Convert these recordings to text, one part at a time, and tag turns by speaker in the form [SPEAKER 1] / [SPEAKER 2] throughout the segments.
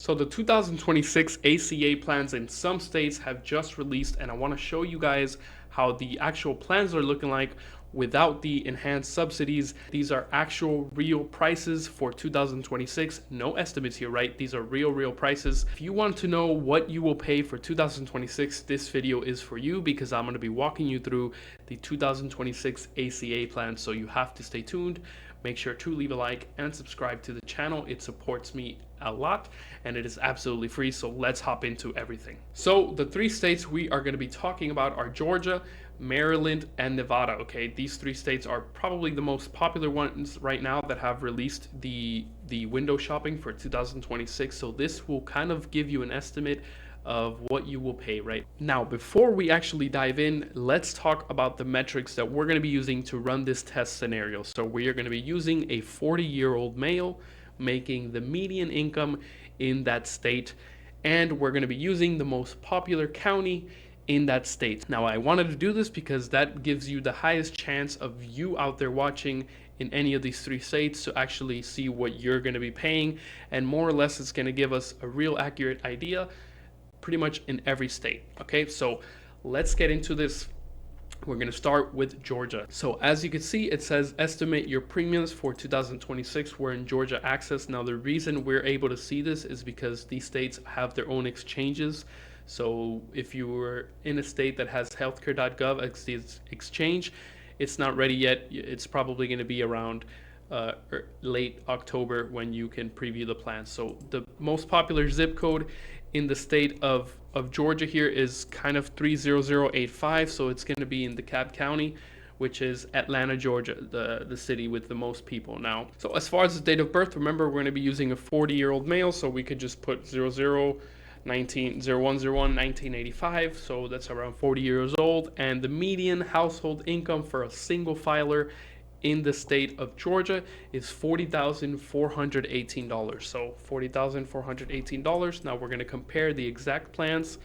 [SPEAKER 1] So the 2026 ACA plans in some states have just released, and I want to show you guys how the actual plans are looking like without the enhanced subsidies. These are actual real prices for 2026. No estimates here, right? These are real prices. If you want to know what you will pay for 2026, this video is for you because I'm going to be walking you through the 2026 ACA plan. So you have to stay tuned. Make sure to leave a like and subscribe to the channel. It supports me a lot and it is absolutely free. So let's hop into everything. So the three states we are going to be talking about are Georgia, Maryland, and Nevada. Okay, these three states are probably the most popular ones right now that have released the window shopping for 2026. So this will kind of give you an estimate of what you will pay right now. Before we actually dive in, let's talk about the metrics that we're going to be using to run this test scenario. So we are going to be using a 40-year-old male making the median income in that state, and we're going to be using the most popular county in that state. Now I wanted to do this because that gives you the highest chance of you out there watching in any of these three states to actually see what you're going to be paying, and more or less it's going to give us a real accurate idea pretty much in every state. Okay, so let's get into this. We're going to start with Georgia. So as you can see, it says estimate your premiums for 2026. We're in Georgia Access. Now the reason we're able to see this is because these states have their own exchanges. So if you were in a state that has healthcare.gov as the exchange, it's not ready yet. It's probably going to be around late October when you can preview the plan. So the most popular zip code in the state of Georgia here is kind of 30085, so it's going to be in DeKalb County, which is Atlanta, Georgia, the city with the most people now. So as far as the date of birth, remember we're going to be using a 40-year-old male, so we could just put 1985, so that's around 40 years old. And the median household income for a single filer in the state of Georgia is $40,418. So $40,418. Now we're going to compare the exact plans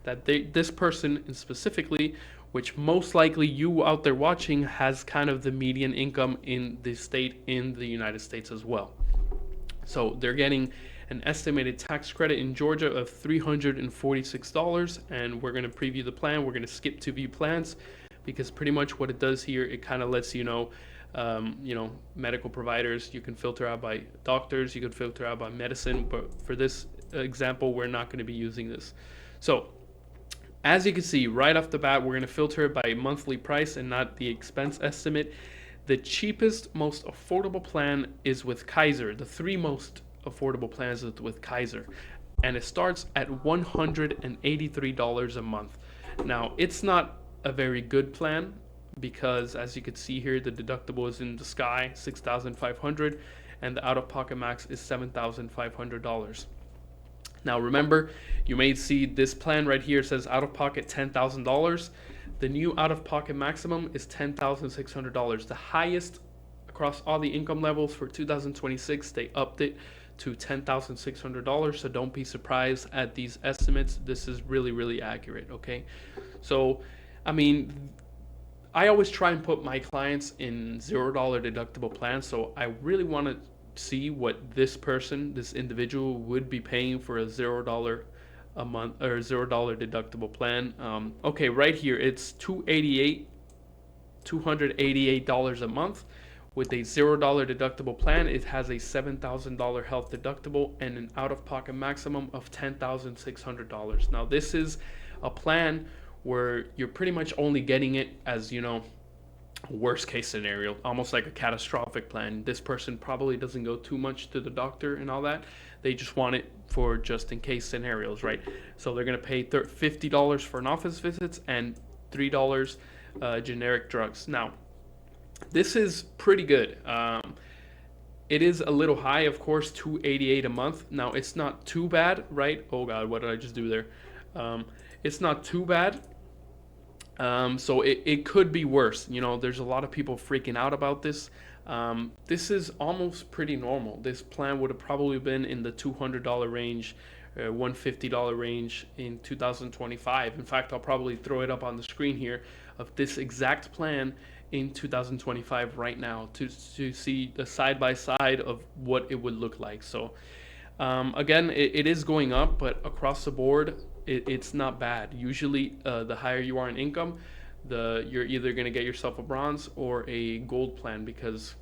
[SPEAKER 1] that this person specifically, which most likely you out there watching has kind of the median income in the state in the United States as well. So they're getting an estimated tax credit in Georgia of $346, and we're going to preview the plan. We're going to skip to view plans because pretty much what it does here, it kind of lets you know, medical providers. You can filter out by doctors, you can filter out by medicine, but for this example, we're not going to be using this. So as you can see right off the bat, we're going to filter it by monthly price and not the expense estimate. The cheapest, most affordable plan is with Kaiser. The three most affordable plans is with Kaiser, and it starts at $183 a month. Now it's not a very good plan because as you can see here, the deductible is in the sky, $6,500, and the out-of-pocket max is $7,500. Now remember, you may see this plan right here says out-of-pocket $10,000. The new out-of-pocket maximum is $10,600. The highest across all the income levels for 2026, they upped it to $10,600. So don't be surprised at these estimates. This is really accurate. Okay, so I mean, I always try and put my clients in $0 deductible plans. So I really want to see what this person, this individual, would be paying for a $0 a month or $0 deductible plan. Okay, right here it's $288 a month. With a $0 deductible plan, it has a $7,000 health deductible and an out-of-pocket maximum of $10,600. Now this is a plan where you're pretty much only getting it as, worst case scenario, almost like a catastrophic plan. This person probably doesn't go too much to the doctor and all that. They just want it for just in case scenarios, right? So they're going to pay $50 for an office visits and $3 generic drugs. Now this is pretty good. It is a little high, of course, $288 a month. Now it's not too bad, right? Oh God, what did I just do there? It's not too bad. So it could be worse. There's a lot of people freaking out about this. This is almost pretty normal. This plan would have probably been in the $200 range, $150 range in 2025. In fact, I'll probably throw it up on the screen here of this exact plan in 2025 right now to see the side by side of what it would look like. So Again, it is going up, but across the board, it's not bad. Usually, the higher you are in income, you're either going to get yourself a bronze or a gold plan, because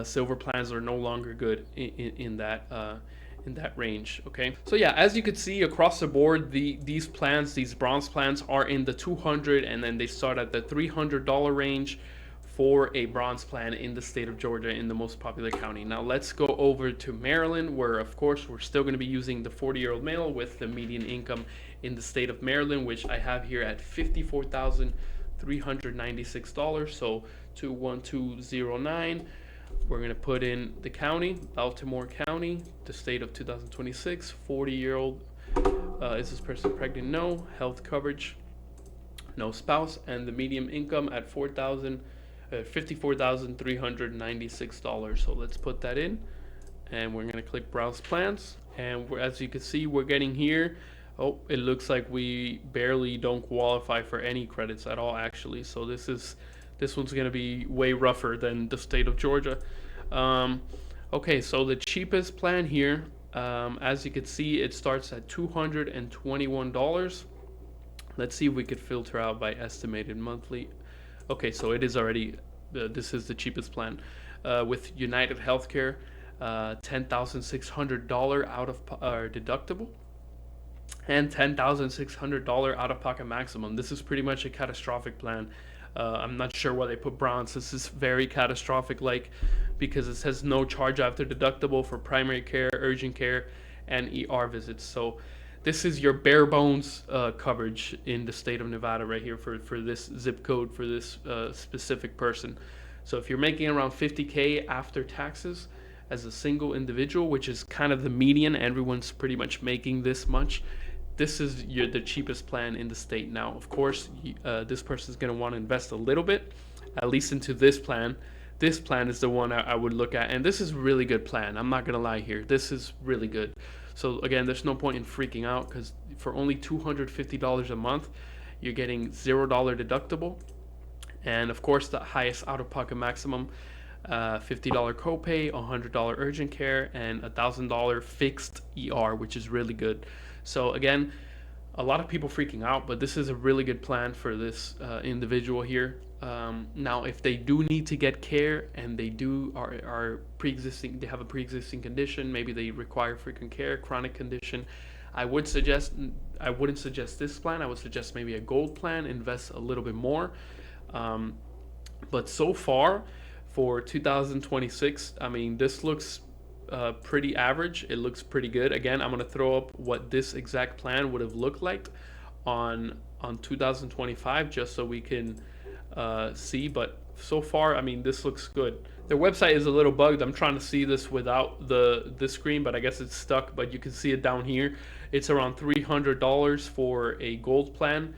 [SPEAKER 1] silver plans are no longer good in that range. Okay, so yeah, as you could see across the board, these plans, these bronze plans, are in the 200, and then they start at the $300 range for a bronze plan in the state of Georgia, in the most popular county. Now let's go over to Maryland, where of course we're still going to be using the 40-year-old male with the median income in the state of Maryland, which I have here at $54,396. So 21209. We're going to put in the county, Baltimore County, the state of 2026, 40-year-old. Is this person pregnant? No. Health coverage, no spouse, and the median income at $54,396. So let's put that in, and we're going to click Browse Plans. And as you can see, we're getting here. Oh, it looks like we barely don't qualify for any credits at all, actually. So this one's going to be way rougher than the state of Georgia. Okay, so the cheapest plan here, as you can see, it starts at $221. Let's see if we could filter out by estimated monthly. Okay, so it is already, this is the cheapest plan. With United Healthcare, $10,600 out of deductible, and $10,600 out of pocket maximum. This is pretty much a catastrophic plan. I'm not sure why they put bronze. This is very catastrophic, because it says no charge after deductible for primary care, urgent care, and ER visits. So this is your bare bones coverage in the state of Nevada right here for this zip code, for this specific person. So if you're making around 50K after taxes as a single individual, which is kind of the median, everyone's pretty much making this much, this is the cheapest plan in the state. Now, of course, this person is going to want to invest a little bit, at least into this plan. This plan is the one I would look at, and this is a really good plan. I'm not going to lie here. This is really good. So again, there's no point in freaking out, because for only $250 a month, you're getting $0 deductible, and of course, the highest out-of-pocket maximum, $50 copay, $100 urgent care, and $1,000 fixed ER, which is really good. So again, a lot of people freaking out, but this is a really good plan for this individual here. Now, if they do need to get care, and they are pre-existing, they have a pre-existing condition, maybe they require frequent care, chronic condition, I wouldn't suggest this plan. I would suggest maybe a gold plan, invest a little bit more. But so far for 2026, I mean, this looks pretty average. It looks pretty good. Again, I'm going to throw up what this exact plan would have looked like on 2025, just so we can see. But so far, I mean, this looks good. Their website is a little bugged. I'm trying to see this without the screen, but I guess it's stuck. But you can see it down here. It's around $300 for a gold plan,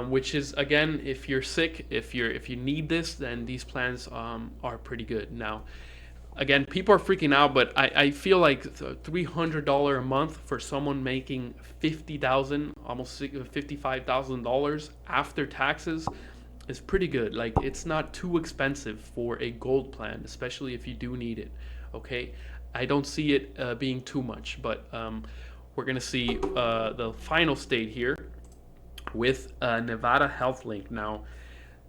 [SPEAKER 1] which is, again, if you're sick, if you need this, then these plans are pretty good. Now, again, people are freaking out, but I feel like $300 a month for someone making $50,000, almost $55,000 after taxes is pretty good. Like, it's not too expensive for a gold plan, especially if you do need it. Okay, I don't see it being too much, but we're gonna see the final state here with Nevada Health Link. Now,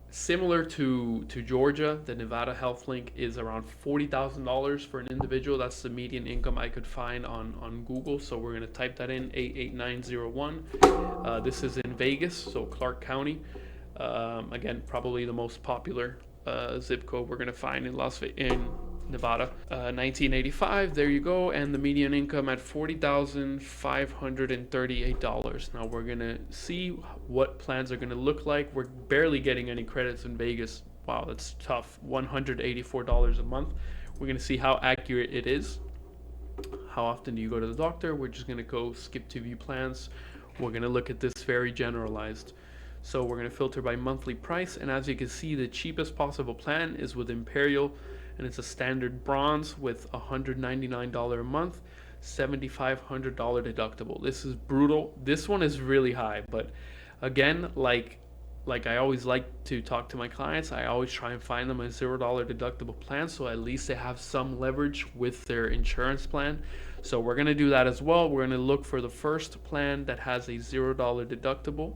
[SPEAKER 1] similar to Georgia, the Nevada Health Link is around $40,000 for an individual. That's the median income I could find on Google. So we're going to type that in, 88901. This is in Vegas, so Clark County. Again, probably the most popular zip code we're going to find in Nevada. 1985, there you go, and the median income at $40,538. Now we're gonna see what plans are gonna look like. We're barely getting any credits in Vegas. Wow, that's tough. $184 a month. We're gonna see how accurate it is. How often do you go to the doctor? We're just gonna go skip to view plans. We're gonna look at this very generalized. So we're gonna filter by monthly price, and as you can see, the cheapest possible plan is with Imperial, and it's a standard bronze with $199 a month, $7,500 deductible. This is brutal. This one is really high, but again, like I always like to talk to my clients, I always try and find them a $0 deductible plan, so at least they have some leverage with their insurance plan. So we're going to do that as well. We're going to look for the first plan that has a $0 deductible,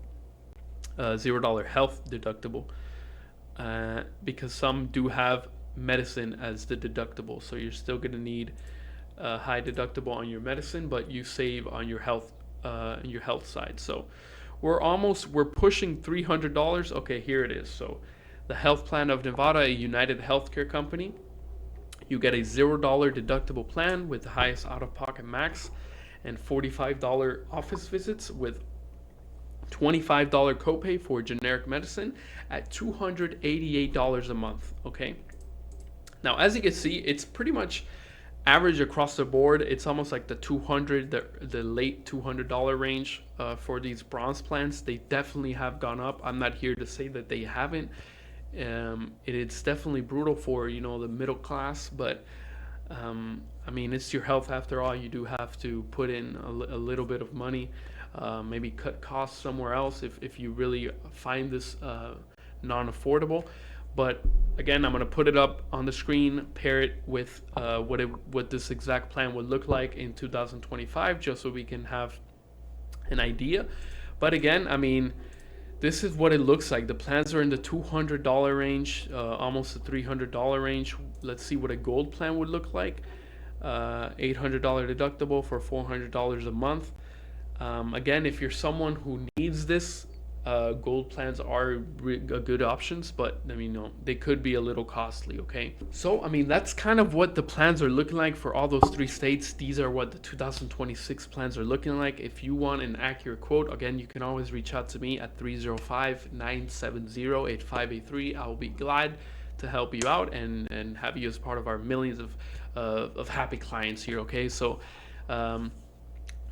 [SPEAKER 1] $0 health deductible, because some do have medicine as the deductible. So you're still going to need a high deductible on your medicine, but you save on your health side. So we're pushing $300. Okay, here it is. So the Health Plan of Nevada, a United Healthcare company. You get a $0 deductible plan with the highest out-of-pocket max and $45 office visits with $25 copay for generic medicine at $288 a month. Okay. Now, as you can see, it's pretty much average across the board. It's almost like the late $200 range for these bronze plans. They definitely have gone up. I'm not here to say that they haven't. It's definitely brutal for the middle class, but I mean, it's your health after all. You do have to put in a little bit of money, maybe cut costs somewhere else if you really find this non-affordable. But again, I'm going to put it up on the screen, pair it with what this exact plan would look like in 2025, just so we can have an idea. But again, I mean, this is what it looks like. The plans are in the $200 range, almost the $300 range. Let's see what a gold plan would look like. $800 deductible for $400 a month. Again, if you're someone who needs this, gold plans are good options, but I mean, they could be a little costly. Okay, so I mean, that's kind of what the plans are looking like for all those 3 states. These are what the 2026 plans are looking like. If you want an accurate quote, again, you can always reach out to me at 305-970-8583. I will be glad to help you out and have you as part of our millions of happy clients here. Okay, so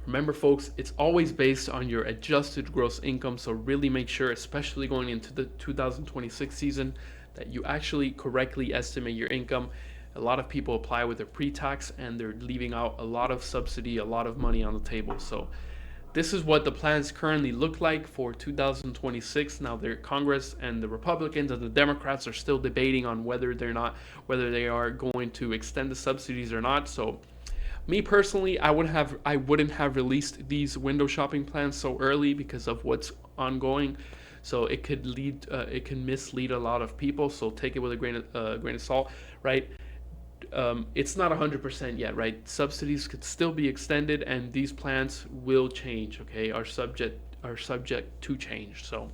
[SPEAKER 1] remember, folks, it's always based on your adjusted gross income, so really make sure, especially going into the 2026 season, that you actually correctly estimate your income. A lot of people apply with their pre-tax and they're leaving out a lot of subsidy, a lot of money on the table. So this is what the plans currently look like for 2026. Now, the Congress and the Republicans and the Democrats are still debating on whether they are going to extend the subsidies or not. So me personally, I wouldn't have released these window shopping plans so early because of what's ongoing. So it could mislead a lot of people. So take it with a grain of salt, right? It's not 100% yet, right? Subsidies could still be extended, and these plans will change. Okay, are subject to change. So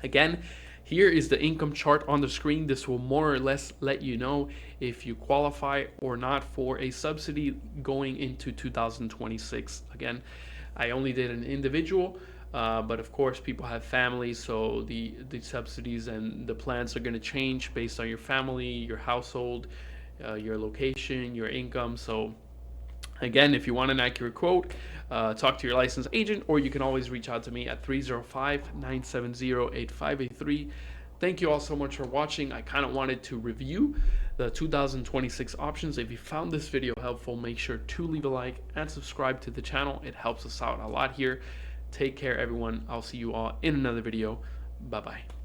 [SPEAKER 1] again, here is the income chart on the screen. This will more or less let you know if you qualify or not for a subsidy going into 2026. Again, I only did an individual, but of course people have families, so the subsidies and the plans are going to change based on your family, your household, your location, your income. So again, if you want an accurate quote, talk to your licensed agent, or you can always reach out to me at 305-970-8583. Thank you all so much for watching. I kind of wanted to review the 2026 options. If you found this video helpful, make sure to leave a like and subscribe to the channel. It helps us out a lot here. Take care, everyone. I'll see you all in another video. Bye-bye.